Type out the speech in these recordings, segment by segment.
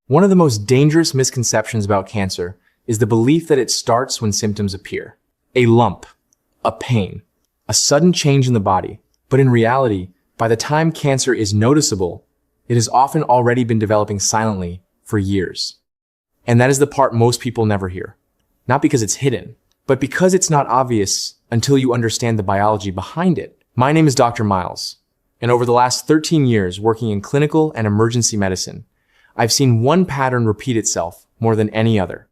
One of the most dangerous misconceptions about cancer is the belief that it starts when symptoms appear. A lump, a pain, a sudden change in the body. But in reality, by the time cancer is noticeable, it has often already been developing silently for years. And that is the part most people never hear. Not because it's hidden, but because it's not obvious until you understand the biology behind it. My name is Dr. Miles, and over the last 13 years working in clinical and emergency medicine, I've seen one pattern repeat itself more than any other.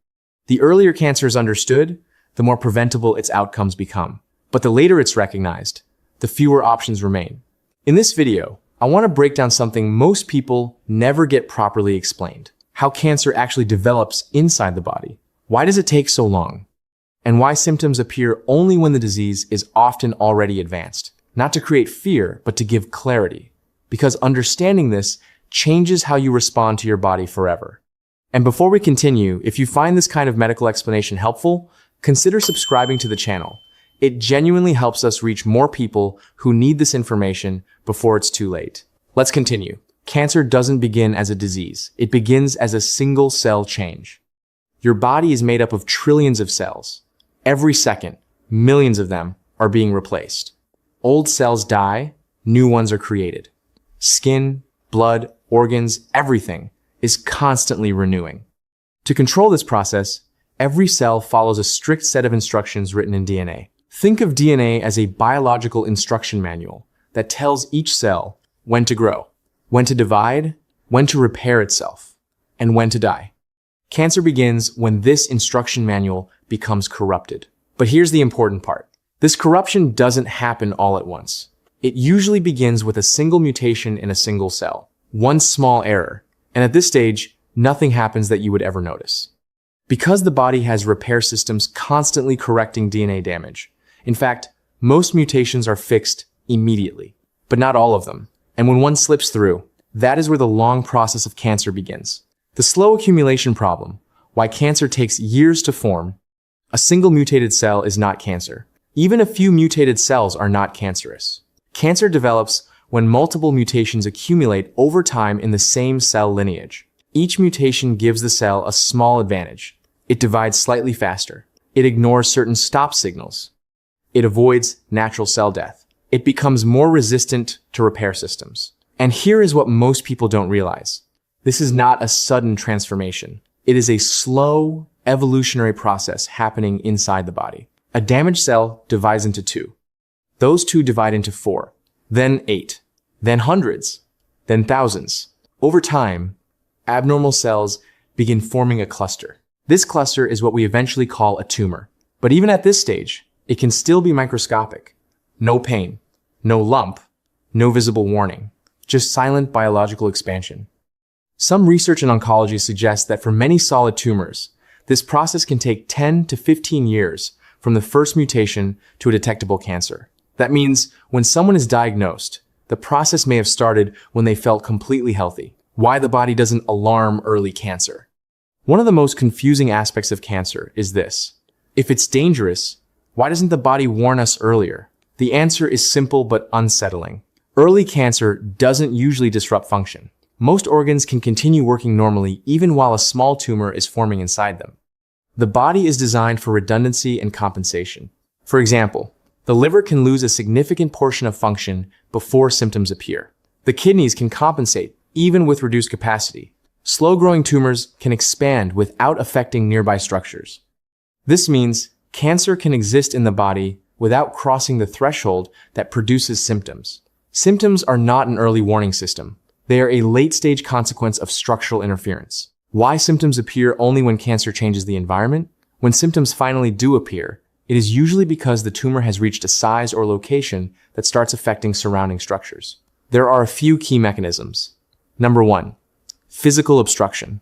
The earlier cancer is understood, the more preventable its outcomes become. But the later it's recognized, the fewer options remain. In this video, I want to break down something most people never get properly explained. How cancer actually develops inside the body. Why does it take so long? And why symptoms appear only when the disease is often already advanced. Not to create fear, but to give clarity. Because understanding this changes how you respond to your body forever. And before we continue, if you find this kind of medical explanation helpful, consider subscribing to the channel. It genuinely helps us reach more people who need this information before it's too late. Let's continue. Cancer doesn't begin as a disease. It begins as a single cell change. Your body is made up of trillions of cells. Every second, millions of them are being replaced. Old cells die, new ones are created. Skin, blood, organs, everything is constantly renewing. To control this process, every cell follows a strict set of instructions written in DNA. Think of DNA as a biological instruction manual that tells each cell when to grow, when to divide, when to repair itself, and when to die. Cancer begins when this instruction manual becomes corrupted. But here's the important part. This corruption doesn't happen all at once. It usually begins with a single mutation in a single cell. One small error, and at this stage, nothing happens that you would ever notice. Because the body has repair systems constantly correcting DNA damage. In fact, most mutations are fixed immediately, but not all of them. And when one slips through, that is where the long process of cancer begins. The slow accumulation problem, why cancer takes years to form. A single mutated cell is not cancer. Even a few mutated cells are not cancerous. Cancer develops when multiple mutations accumulate over time in the same cell lineage. Each mutation gives the cell a small advantage. It divides slightly faster. It ignores certain stop signals. It avoids natural cell death. It becomes more resistant to repair systems. And here is what most people don't realize. This is not a sudden transformation. It is a slow, evolutionary process happening inside the body. A damaged cell divides into two. Those two divide into 4, then 8, then hundreds, then thousands. Over time, abnormal cells begin forming a cluster. This cluster is what we eventually call a tumor. But even at this stage, it can still be microscopic. No pain, no lump, no visible warning, just silent biological expansion. Some research in oncology suggests that for many solid tumors, this process can take 10 to 15 years from the first mutation to a detectable cancer. That means when someone is diagnosed, the process may have started when they felt completely healthy. Why the body doesn't alarm early cancer. One of the most confusing aspects of cancer is this. If it's dangerous, why doesn't the body warn us earlier? The answer is simple but unsettling. Early cancer doesn't usually disrupt function. Most organs can continue working normally even while a small tumor is forming inside them. The body is designed for redundancy and compensation. For example, the liver can lose a significant portion of function before symptoms appear. The kidneys can compensate even with reduced capacity. Slow-growing tumors can expand without affecting nearby structures. This means cancer can exist in the body without crossing the threshold that produces symptoms. Symptoms are not an early warning system. They are a late-stage consequence of structural interference. Why symptoms appear only when cancer changes the environment? When symptoms finally do appear, it is usually because the tumor has reached a size or location that starts affecting surrounding structures. There are a few key mechanisms. Number 1. Physical obstruction.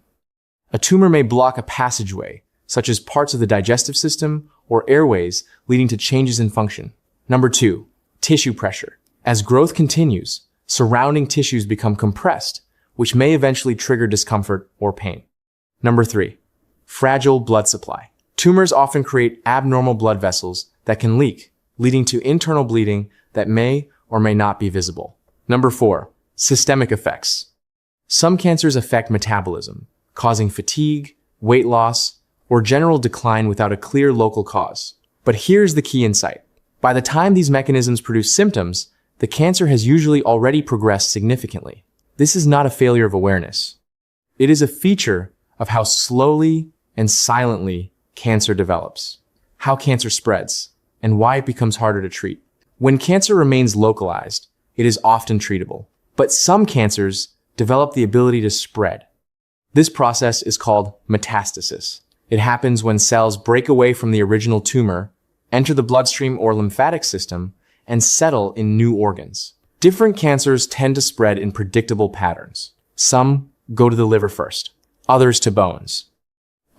A tumor may block a passageway, such as parts of the digestive system or airways, leading to changes in function. Number 2. Tissue pressure. As growth continues, surrounding tissues become compressed, which may eventually trigger discomfort or pain. Number 3. Fragile blood supply. Tumors often create abnormal blood vessels that can leak, leading to internal bleeding that may or may not be visible. Number 4. Systemic effects. Some cancers affect metabolism, causing fatigue, weight loss, or general decline without a clear local cause. But here's the key insight. By the time these mechanisms produce symptoms, the cancer has usually already progressed significantly. This is not a failure of awareness. It is a feature of how slowly and silently cancer develops, how cancer spreads, and why it becomes harder to treat. When cancer remains localized, it is often treatable. But some cancers develop the ability to spread. This process is called metastasis. It happens when cells break away from the original tumor, enter the bloodstream or lymphatic system, and settle in new organs. Different cancers tend to spread in predictable patterns. Some go to the liver first, others to bones,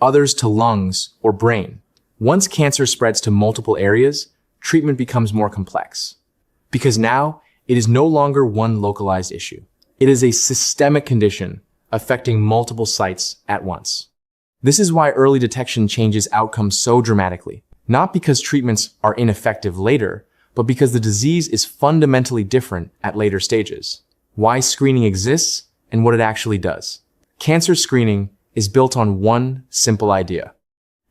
others to lungs or brain. Once cancer spreads to multiple areas, treatment becomes more complex. Because now, it is no longer one localized issue. It is a systemic condition affecting multiple sites at once. This is why early detection changes outcomes so dramatically. Not because treatments are ineffective later, but because the disease is fundamentally different at later stages. Why screening exists and what it actually does. Cancer screening is built on one simple idea.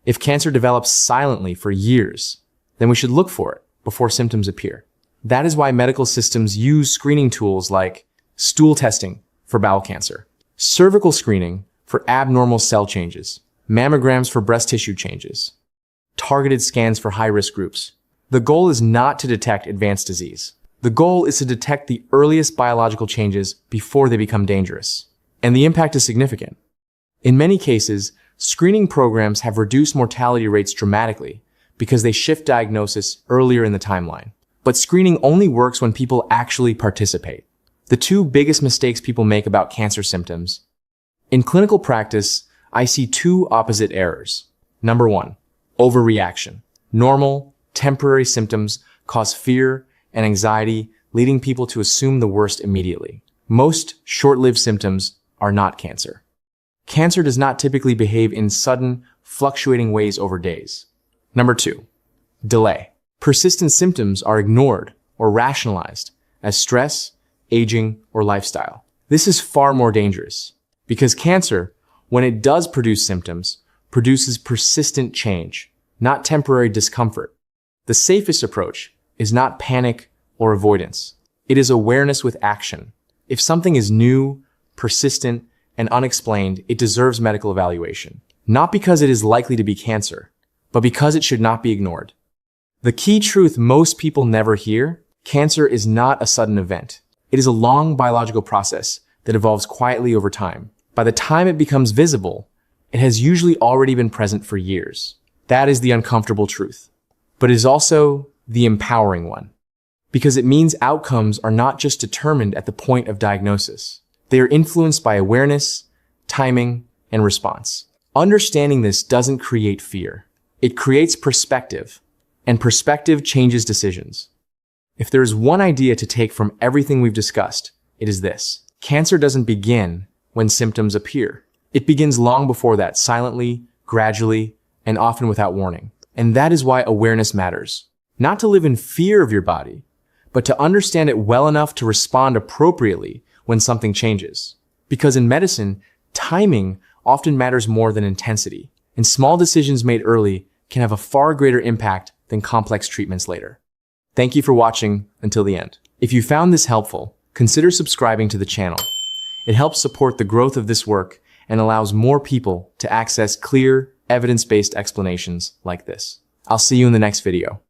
If cancer develops silently for years, then we should look for it before symptoms appear. That is why medical systems use screening tools like stool testing for bowel cancer, cervical screening for abnormal cell changes, mammograms for breast tissue changes, targeted scans for high-risk groups. The goal is not to detect advanced disease. The goal is to detect the earliest biological changes before they become dangerous. And the impact is significant. In many cases, screening programs have reduced mortality rates dramatically because they shift diagnosis earlier in the timeline. But screening only works when people actually participate. The two biggest mistakes people make about cancer symptoms. In clinical practice, I see two opposite errors. Number one, overreaction. Normal, temporary symptoms cause fear and anxiety, leading people to assume the worst immediately. Most short-lived symptoms are not cancer. Cancer does not typically behave in sudden, fluctuating ways over days. Number two, delay. Persistent symptoms are ignored or rationalized as stress, aging, or lifestyle. This is far more dangerous because cancer, when it does produce symptoms, produces persistent change, not temporary discomfort. The safest approach is not panic or avoidance. It is awareness with action. If something is new, persistent, and unexplained, it deserves medical evaluation. Not because it is likely to be cancer, but because it should not be ignored. The key truth most people never hear: cancer is not a sudden event. It is a long biological process that evolves quietly over time. By the time it becomes visible, it has usually already been present for years. That is the uncomfortable truth. But it is also the empowering one. Because it means outcomes are not just determined at the point of diagnosis. They are influenced by awareness, timing, and response. Understanding this doesn't create fear. It creates perspective. And perspective changes decisions. If there is one idea to take from everything we've discussed, it is this. Cancer doesn't begin when symptoms appear. It begins long before that, silently, gradually, and often without warning. And that is why awareness matters. Not to live in fear of your body, but to understand it well enough to respond appropriately when something changes. Because in medicine, timing often matters more than intensity, and small decisions made early can have a far greater impact than complex treatments later. Thank you for watching until the end. If you found this helpful, consider subscribing to the channel. It helps support the growth of this work and allows more people to access clear, evidence-based explanations like this. I'll see you in the next video.